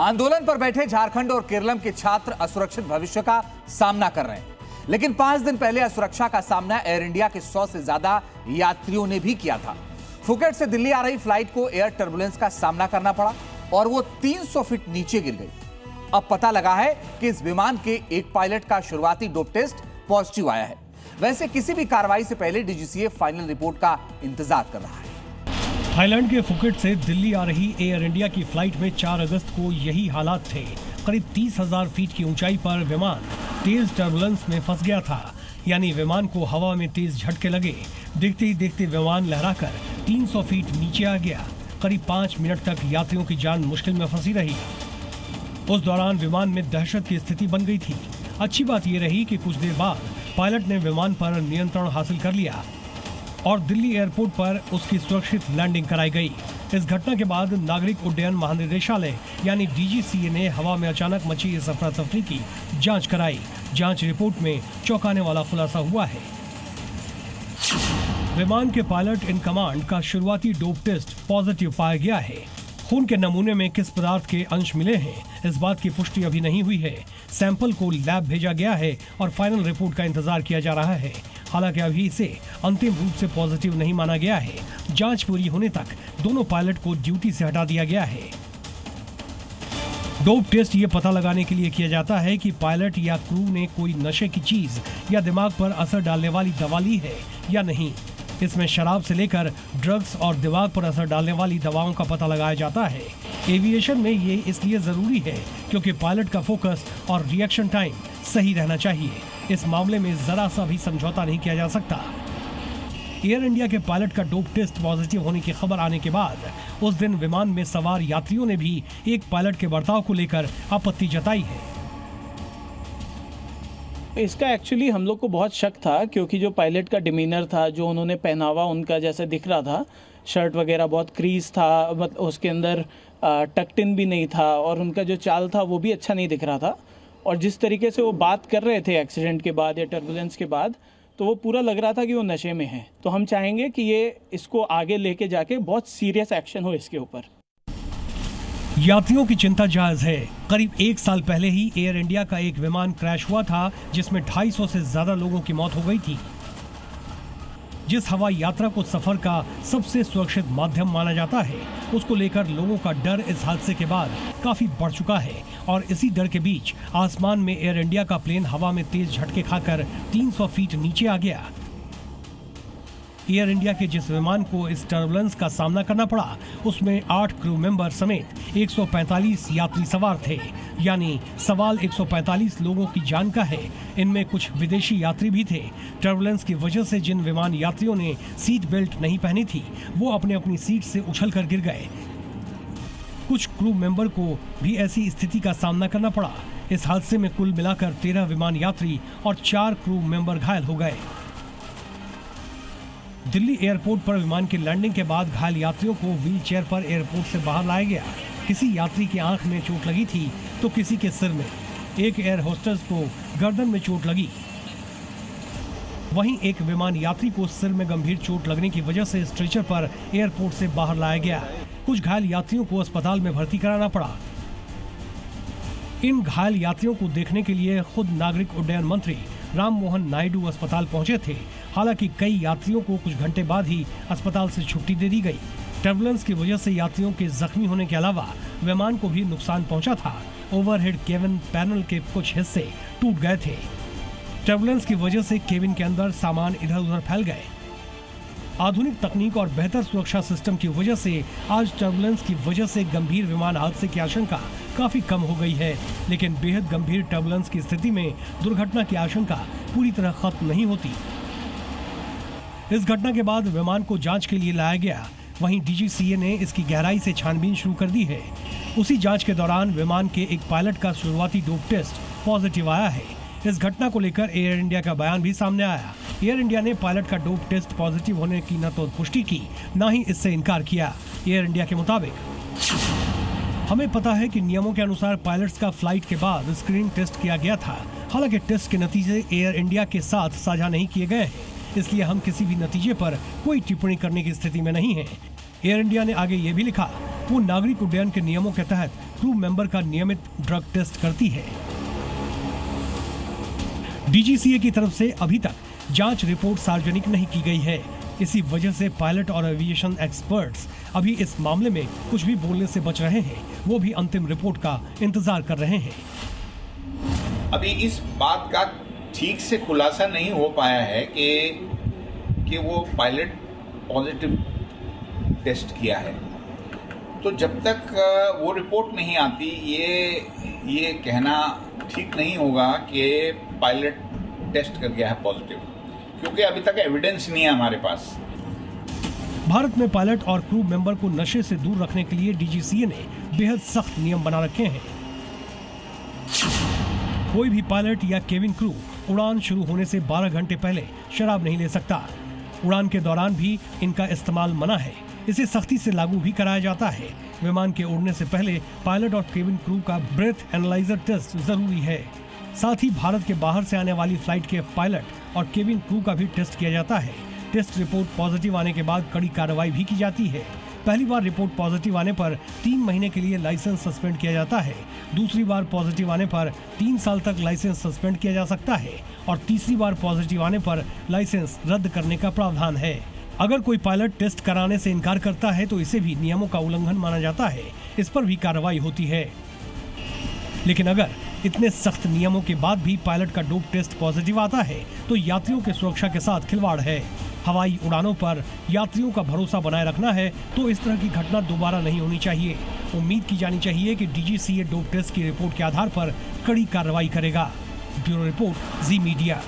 आंदोलन पर बैठे झारखंड और केरलम के छात्र असुरक्षित भविष्य का सामना कर रहे हैं, लेकिन 5 दिन पहले असुरक्षा का सामना एयर इंडिया के 100 से ज्यादा यात्रियों ने भी किया था। फुकेट से दिल्ली आ रही फ्लाइट को एयर टर्बुलेंस का सामना करना पड़ा और वो 300 फीट नीचे गिर गई। अब पता लगा है कि इस विमान के एक पायलट का शुरुआती डोप टेस्ट पॉजिटिव आया है। वैसे किसी भी कार्रवाई से पहले डीजीसीए फाइनल रिपोर्ट का इंतजार कर रहा है। थाईलैंड के फुकेट से दिल्ली आ रही एयर इंडिया की फ्लाइट में 4 अगस्त को यही हालात थे। करीब 30,000 फीट की ऊंचाई पर विमान तेज टर्बुलेंस में फंस गया था, यानी विमान को हवा में तेज झटके लगे। देखते ही देखते विमान लहराकर 300 फीट नीचे आ गया। करीब 5 मिनट तक यात्रियों की जान मुश्किल में फंसी रही। उस दौरान विमान में दहशत की स्थिति बन गई थी। अच्छी बात यह रही कि कुछ देर बाद पायलट ने विमान पर नियंत्रण हासिल कर लिया और दिल्ली एयरपोर्ट पर उसकी सुरक्षित लैंडिंग कराई गई। इस घटना के बाद नागरिक उड्डयन महानिदेशालय यानी डीजीसीए ने हवा में अचानक मची इस अफरा तफरी की जांच कराई। जांच रिपोर्ट में चौंकाने वाला खुलासा हुआ है। विमान के पायलट इन कमांड का शुरुआती डोप टेस्ट पॉजिटिव पाया गया है। खून के नमूने में किस पदार्थ के अंश मिले हैं, इस बात की पुष्टि अभी नहीं हुई है। सैंपल को लैब भेजा गया है और फाइनल रिपोर्ट का इंतजार किया जा रहा है। हालांकि अभी इसे अंतिम रूप से पॉजिटिव नहीं माना गया है। जांच पूरी होने तक दोनों पायलट को ड्यूटी से हटा दिया गया है। डोप टेस्ट ये पता लगाने के लिए किया जाता है कि पायलट या क्रू ने कोई नशे की चीज या दिमाग पर असर डालने वाली दवा ली है या नहीं। इसमें शराब से लेकर ड्रग्स और दिमाग पर असर डालने वाली दवाओं का पता लगाया जाता है। एविएशन में ये इसलिए जरूरी है क्योंकि पायलट का फोकस और रिएक्शन टाइम सही रहना चाहिए। इस मामले में जरा सा भी समझौता नहीं किया जा सकता। एयर इंडिया के पायलट का डोप टेस्ट पॉजिटिव होने की खबर आने के बाद उस दिन विमान में सवार यात्रियों ने भी एक पायलट के बर्ताव को लेकर आपत्ति जताई है। इसका एक्चुअली हम लोग को बहुत शक था, क्योंकि जो पायलट का डिमीनर था, जो उन्होंने पहनावा उनका जैसे दिख रहा था, शर्ट वगैरह बहुत क्रीज था, उसके अंदर टक्ट इन भी नहीं था और उनका जो चाल था वो भी अच्छा नहीं दिख रहा था। और जिस तरीके से वो बात कर रहे थे एक्सीडेंट के बाद या टर्बुलेंस के बाद, तो वो पूरा लग रहा था कि वो नशे में है। तो हम चाहेंगे कि इसको आगे लेके जाके बहुत सीरियस एक्शन हो इसके ऊपर। यात्रियों की चिंता जायज है। करीब 1 साल पहले ही एयर इंडिया का एक विमान क्रैश हुआ था जिसमें 250 से ज्यादा लोगों की मौत हो गई थी। जिस हवाई यात्रा को सफर का सबसे सुरक्षित माध्यम माना जाता है, उसको लेकर लोगों का डर इस हादसे के बाद काफी बढ़ चुका है और इसी डर के बीच आसमान में एयर इंडिया का प्लेन हवा में तेज झटके खाकर 300 फीट नीचे आ गया। एयर इंडिया के जिस विमान को इस टर्बुलेंस का सामना करना पड़ा, उसमें 8 क्रू मेंबर समेत 145 यात्री सवार थे। यानी सवाल 145 लोगों की जान का है। इनमें कुछ विदेशी यात्री भी थे। टर्बुलेंस की वजह से जिन विमान यात्रियों ने सीट बेल्ट नहीं पहनी थी, वो अपने अपनी सीट से उछलकर गिर गए। कुछ क्रू मेंबर को भी ऐसी स्थिति का सामना करना पड़ा। इस हादसे में कुल मिलाकर 13 विमान यात्री और 4 क्रू मेंबर घायल हो गए। दिल्ली एयरपोर्ट पर विमान की लैंडिंग के बाद घायल यात्रियों को व्हील चेयर पर एयरपोर्ट से बाहर लाया गया। किसी यात्री की आंख में चोट लगी थी तो किसी के सिर में। एक एयर होस्टेस को गर्दन में चोट लगी। वहीं एक विमान यात्री को सिर में गंभीर चोट लगने की वजह से स्ट्रेचर पर एयरपोर्ट से बाहर लाया गया। कुछ घायल यात्रियों को अस्पताल में भर्ती कराना पड़ा। इन घायल यात्रियों को देखने के लिए खुद नागरिक उड्डयन मंत्री राम मोहन नायडू अस्पताल पहुंचे थे। हालांकि कई यात्रियों को कुछ घंटे बाद ही अस्पताल से छुट्टी दे दी गई। टर्बुलेंस की वजह से यात्रियों के जख्मी होने के अलावा विमान को भी नुकसान पहुंचा था। ओवरहेड केबिन पैनल के कुछ हिस्से टूट गए थे। टर्बुलेंस की वजह से केबिन के अंदर सामान इधर उधर फैल गए। आधुनिक तकनीक और बेहतर सुरक्षा सिस्टम की वजह से आज टर्बुलेंस की वजह से गंभीर विमान हादसे की आशंका काफी कम हो गई है। लेकिन बेहद गंभीर टर्बुलेंस की स्थिति में दुर्घटना की आशंका पूरी तरह खत्म नहीं होती। इस घटना के बाद विमान को जांच के लिए लाया गया। वहीं डीजीसीए ने इसकी गहराई से छानबीन शुरू कर दी है। उसी जांच के दौरान विमान के एक पायलट का शुरुआती डोप टेस्ट पॉजिटिव आया है। इस घटना को लेकर एयर इंडिया का बयान भी सामने आया। एयर इंडिया ने पायलट का डोप टेस्ट पॉजिटिव होने की न तो पुष्टि की, न ही इससे इनकार किया। एयर इंडिया के मुताबिक हमें पता है कि नियमों के अनुसार पायलट्स का फ्लाइट के बाद स्क्रीनिंग टेस्ट किया गया था। हालांकि टेस्ट के नतीजे एयर इंडिया के साथ साझा नहीं किए गए हैं, इसलिए हम किसी भी नतीजे पर कोई टिप्पणी करने की स्थिति में नहीं हैं। एयर इंडिया ने आगे ये भी लिखा वो नागरिक उड्डयन के नियमों के तहत क्रू मेंबर का नियमित ड्रग टेस्ट करती है। डीजीसीए की तरफ से अभी तक जांच रिपोर्ट सार्वजनिक नहीं की गई है। इसी वजह से पायलट और एविएशन एक्सपर्ट्स अभी इस मामले में कुछ भी बोलने से बच रहे हैं। वो भी अंतिम रिपोर्ट का इंतजार कर रहे हैं। अभी इस बात का ठीक से खुलासा नहीं हो पाया है कि वो पायलट पॉजिटिव टेस्ट किया है। तो जब तक वो रिपोर्ट नहीं आती ये कहना ठीक नहीं होगा कि पायलट टेस्ट कर गया है पॉजिटिव, क्योंकि अभी तक एविडेंस नहीं है हमारे पास। भारत में पायलट और क्रू मेंबर को नशे से दूर रखने के लिए डीजीसीए ने बेहद सख्त नियम बना रखे हैं। कोई भी पायलट या केबिन क्रू उड़ान शुरू होने से 12 घंटे पहले शराब नहीं ले सकता। उड़ान के दौरान भी इनका इस्तेमाल मना है। इसे सख्ती से लागू भी कराया जाता है। विमान के उड़ने से पहले पायलट और केबिन क्रू का ब्रेथ एनालाइजर टेस्ट जरूरी है। साथ ही भारत के बाहर से आने वाली फ्लाइट के पायलट और केबिन क्रू का भी टेस्ट किया जाता है। टेस्ट रिपोर्ट पॉजिटिव आने के बाद कड़ी कार्रवाई भी की जाती है। पहली बार रिपोर्ट पॉजिटिव आने पर 3 महीने के लिए लाइसेंस सस्पेंड किया जाता है। दूसरी बार पॉजिटिव आने पर 3 साल तक लाइसेंस सस्पेंड किया जा सकता है और तीसरी बार पॉजिटिव आने पर लाइसेंस रद्द करने का प्रावधान है। अगर कोई पायलट टेस्ट कराने से इनकार करता है तो इसे भी नियमों का उल्लंघन माना जाता है। इस पर भी कार्रवाई होती है। लेकिन अगर इतने सख्त नियमों के बाद भी पायलट का डोप टेस्ट पॉजिटिव आता है तो यात्रियों की सुरक्षा के साथ खिलवाड़ है। हवाई उड़ानों पर यात्रियों का भरोसा बनाए रखना है तो इस तरह की घटना दोबारा नहीं होनी चाहिए। उम्मीद की जानी चाहिए कि डीजीसीए डोप टेस्ट की रिपोर्ट के आधार पर कड़ी कार्रवाई करेगा। ब्यूरो रिपोर्ट, जी मीडिया।